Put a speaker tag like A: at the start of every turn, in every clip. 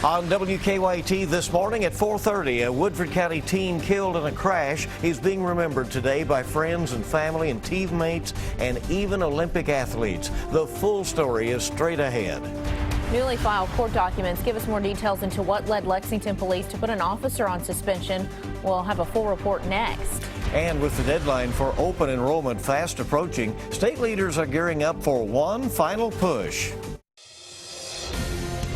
A: On WKYT this morning at 4:30, a Woodford County teen killed in a crash. He's being remembered today by friends and family and teammates and even Olympic athletes. The full story is straight ahead.
B: Newly filed court documents give us more details into what led Lexington police to put an officer on suspension. We'll have a full report next.
A: And with the deadline for open enrollment fast approaching, state leaders are gearing up for one final push.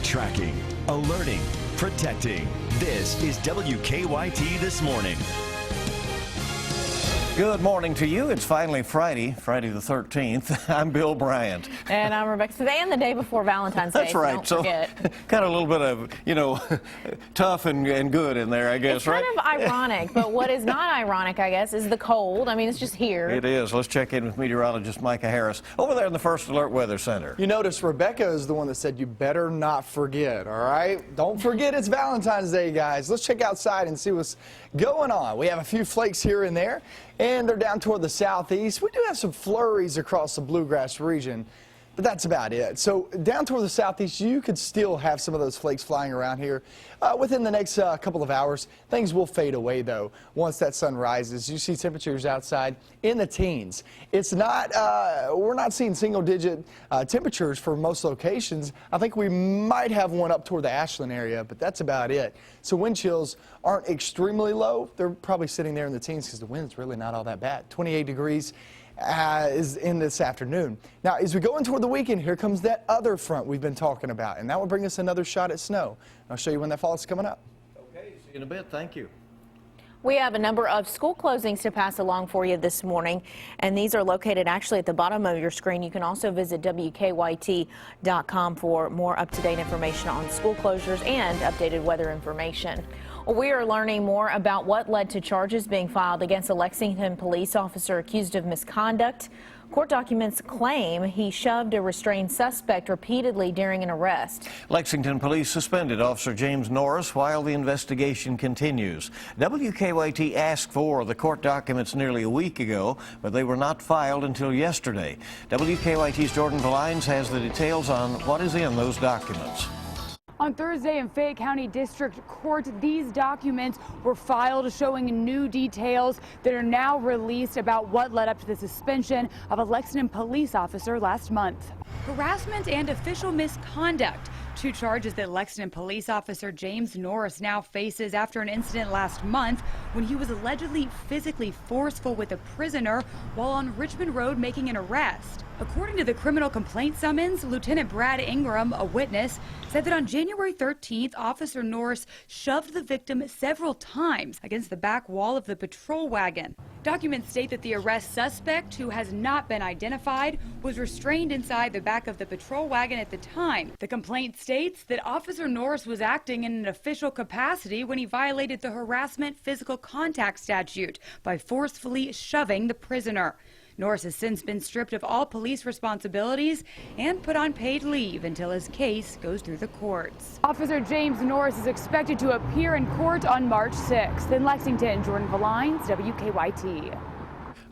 C: Tracking, alerting, protecting. This is WKYT This Morning.
A: Good morning to you. It's finally Friday the 13th. I'm Bill Bryant.
B: And I'm Rebecca. Today and the day before Valentine's Day.
A: That's right.
B: Don't forget.
A: Kind of a little bit of, tough and good in there, I guess,
B: it's
A: right?
B: Kind of ironic, but what is not ironic, I guess, is the cold. I mean, it's just here.
A: It is. Let's check in with meteorologist Micah Harris over there in the First Alert Weather Center.
D: You notice Rebecca is the one that said you better not forget, all right? Don't forget it's Valentine's Day, guys. Let's check outside and see what's going on. We have a few flakes here and there, and they're down toward the southeast. We do have some flurries across the bluegrass region, but that's about it. So down toward the southeast, you could still have some of those flakes flying around here within the next couple of hours. Things will fade away, though, once that sun rises. You see temperatures outside in the teens. It's not, we're not seeing single-digit temperatures for most locations. I think we might have one up toward the Ashland area, but that's about it. So wind chills aren't extremely low. They're probably sitting there in the teens because the wind's really not all that bad. 28 degrees. Is in this afternoon. Now, as we go in toward the weekend, here comes that other front we've been talking about, and that will bring us another shot at snow. I'll show you when that fall is coming up.
A: Okay, see you in a bit. Thank you.
B: We have a number of school closings to pass along for you this morning, and these are located actually at the bottom of your screen. You can also visit WKYT.com for more up-to-date information on school closures and updated weather information. We are learning more about what led to charges being filed against a Lexington police officer accused of misconduct. Court documents claim he shoved a restrained suspect repeatedly during an arrest.
A: Lexington police suspended Officer James Norris while the investigation continues. WKYT asked for the court documents nearly a week ago, but they were not filed until yesterday. WKYT's Jordan Valines has the details on what is in those documents.
E: On Thursday in Fayette County District Court, these documents were filed showing new details that are now released about what led up to the suspension of a Lexington police officer last month. Harassment and official misconduct, two charges that Lexington police officer James Norris now faces after an incident last month when he was allegedly physically forceful with a prisoner while on Richmond Road making an arrest. According to the criminal complaint summons, Lieutenant Brad Ingram, a witness, said that on January 13th, Officer Norris shoved the victim several times against the back wall of the patrol wagon. Documents state that the arrest suspect, who has not been identified, was restrained inside the back of the patrol wagon at the time. The complaint states that Officer Norris was acting in an official capacity when he violated the harassment physical contact statute by forcefully shoving the prisoner. Norris has since been stripped of all police responsibilities and put on paid leave until his case goes through the courts. Officer James Norris is expected to appear in court on March 6th. In Lexington, Jordan Valines, WKYT.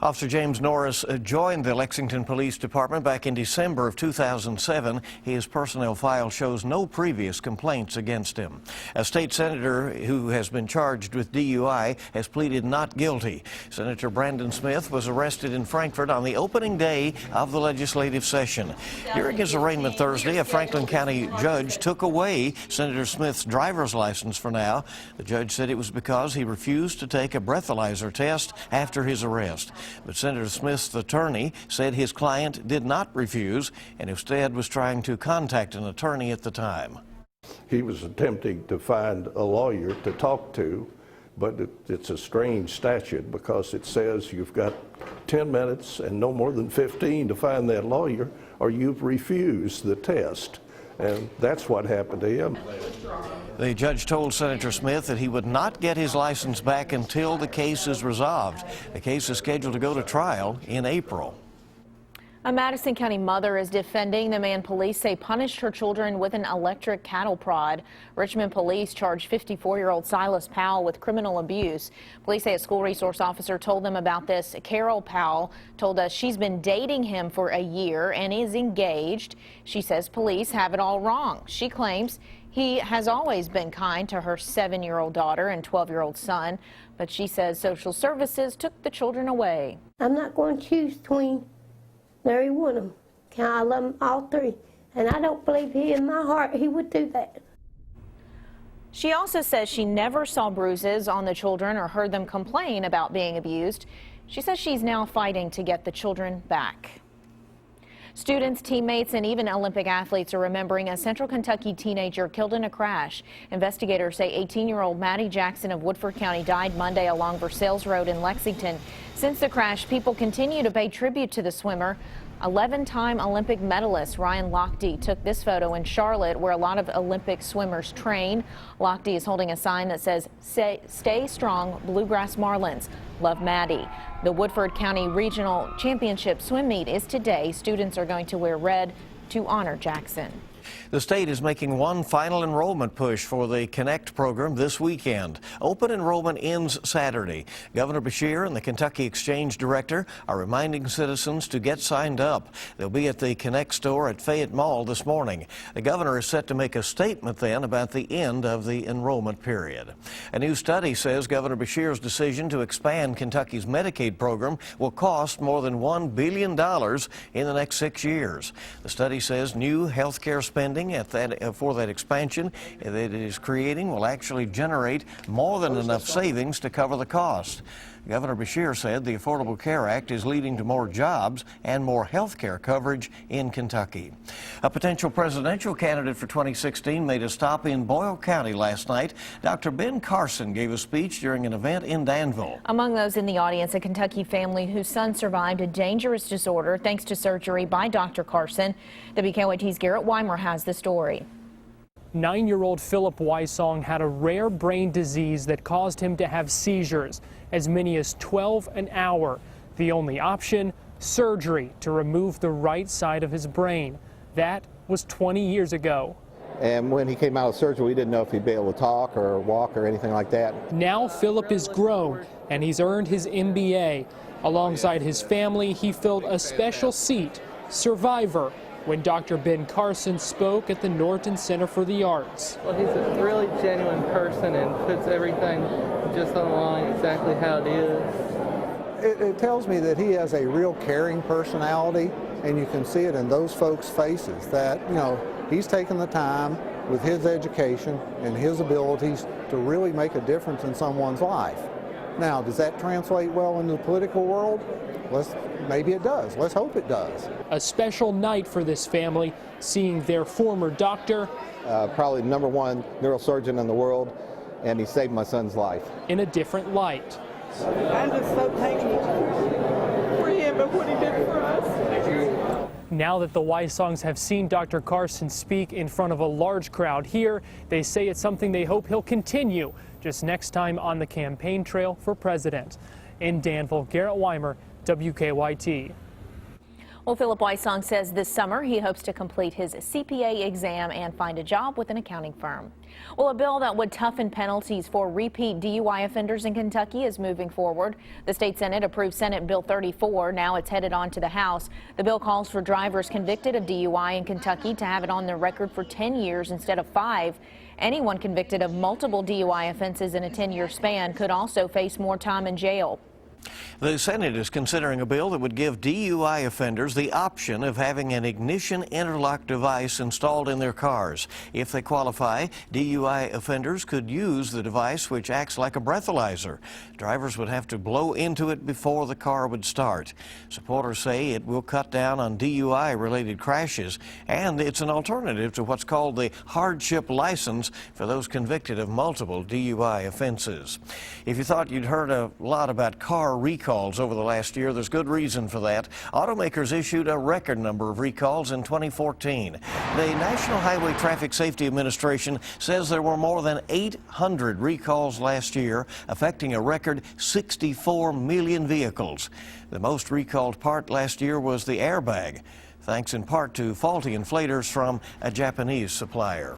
A: Officer James Norris joined the Lexington Police Department back in December of 2007. His personnel file shows no previous complaints against him. A state senator who has been charged with DUI has pleaded not guilty. Senator Brandon Smith was arrested in Frankfort on the opening day of the legislative session. During his arraignment Thursday, a Franklin County judge took away Senator Smith's driver's license for now. The judge said it was because he refused to take a breathalyzer test after his arrest. But Senator Smith's attorney said his client did not refuse and instead was trying to contact an attorney at the time.
F: He was attempting to find a lawyer to talk to, but it's a strange statute because it says you've got 10 minutes and no more than 15 to find that lawyer or you've refused the test. And that's what happened to him.
A: The judge told Senator Smith that he would not get his license back until the case is resolved. The case is scheduled to go to trial in April.
B: A Madison County mother is defending the man police say punished her children with an electric cattle prod. Richmond police charged 54-year-old Silas Powell with criminal abuse. Police say a school resource officer told them about this. Carol Powell told us she's been dating him for a year and is engaged. She says police have it all wrong. She claims he has always been kind to her 7-year-old daughter and 12-year-old son, but she says social services took the children away.
G: I'm not going to choose between every one of them. I love them all three, and I don't believe in my heart he would do that.
B: She also says she never saw bruises on the children or heard them complain about being abused. She says she's now fighting to get the children back. Students, teammates, and even Olympic athletes are remembering a Central Kentucky teenager killed in a crash. Investigators say 18-year-old Maddie Jackson of Woodford County died Monday along Versailles Road in Lexington. Since the crash, people continue to pay tribute to the swimmer. 11-time Olympic medalist Ryan Lochte took this photo in Charlotte, where a lot of Olympic swimmers train. Lochte is holding a sign that says, "Stay strong, Bluegrass Marlins. Love Maddie." The Woodford County Regional Championship swim meet is today. Students are going to wear red to honor Jackson.
A: The state is making one final enrollment push for the Connect program this weekend. Open enrollment ends Saturday. Governor Beshear and the Kentucky Exchange Director are reminding citizens to get signed up. They'll be at the Connect store at Fayette Mall this morning. The governor is set to make a statement then about the end of the enrollment period. A new study says Governor Beshear's decision to expand Kentucky's Medicaid program will cost more than $1 billion in the next 6 years. The study says new health care spending for that expansion that it is creating will actually generate more than enough savings to cover the cost. Governor Beshear said the Affordable Care Act is leading to more jobs and more health care coverage in Kentucky. A potential presidential candidate for 2016 made a stop in Boyle County last night. Dr. Ben Carson gave a speech during an event in Danville.
B: Among those in the audience, a Kentucky family whose son survived a dangerous disorder thanks to surgery by Dr. Carson. WKYT's Garrett Weimer has the story.
H: 9-year-old Philip Wysong had a rare brain disease that caused him to have seizures, as many as 12 an hour. The only option, surgery to remove the right side of his brain. That was 20 years ago.
I: And when he came out of surgery, we didn't know if he'd be able to talk or walk or anything like that.
H: Now Philip is grown and he's earned his MBA. Alongside his family, he filled a special seat, survivor, when Dr. Ben Carson spoke at the Norton Center for the Arts.
J: Well, he's a really genuine person and puts everything just on the line exactly how it is.
I: It tells me that he has a real caring personality, and you can see it in those folks' faces that, you know, he's taken the time with his education and his abilities to really make a difference in someone's life. Now, does that translate well into the political world? Maybe it does. Let's hope it does.
H: A special night for this family, seeing their former doctor,
I: probably the #1 neurosurgeon in the world, and he saved my son's life.
H: in a different light.
J: I'm just so thankful for him and what he did for us.
H: Now that the Wysongs have seen Dr. Carson speak in front of a large crowd here, they say it's something they hope he'll continue just next time on the campaign trail for president. In Danville, Garrett Weimer, WKYT.
B: Well, Philip Wysong says this summer he hopes to complete his CPA exam and find a job with an accounting firm. Well, a bill that would toughen penalties for repeat DUI offenders in Kentucky is moving forward. The state Senate approved Senate Bill 34. Now it's headed on to the House. The bill calls for drivers convicted of DUI in Kentucky to have it on their record for 10 years instead of 5. Anyone convicted of multiple DUI offenses in a 10-year span could also face more time in jail.
A: The Senate is considering a bill that would give DUI offenders the option of having an ignition interlock device installed in their cars. If they qualify, DUI offenders could use the device, which acts like a breathalyzer. Drivers would have to blow into it before the car would start. Supporters say it will cut down on DUI-related crashes, and it's an alternative to what's called the hardship license for those convicted of multiple DUI offenses. If you thought you'd heard a lot about cars car recalls over the last year. There's good reason for that. Automakers issued a record number of recalls in 2014. The National Highway Traffic Safety Administration says there were more than 800 recalls last year, affecting a record 64 million vehicles. The most recalled part last year was the airbag, thanks in part to faulty inflators from a Japanese supplier.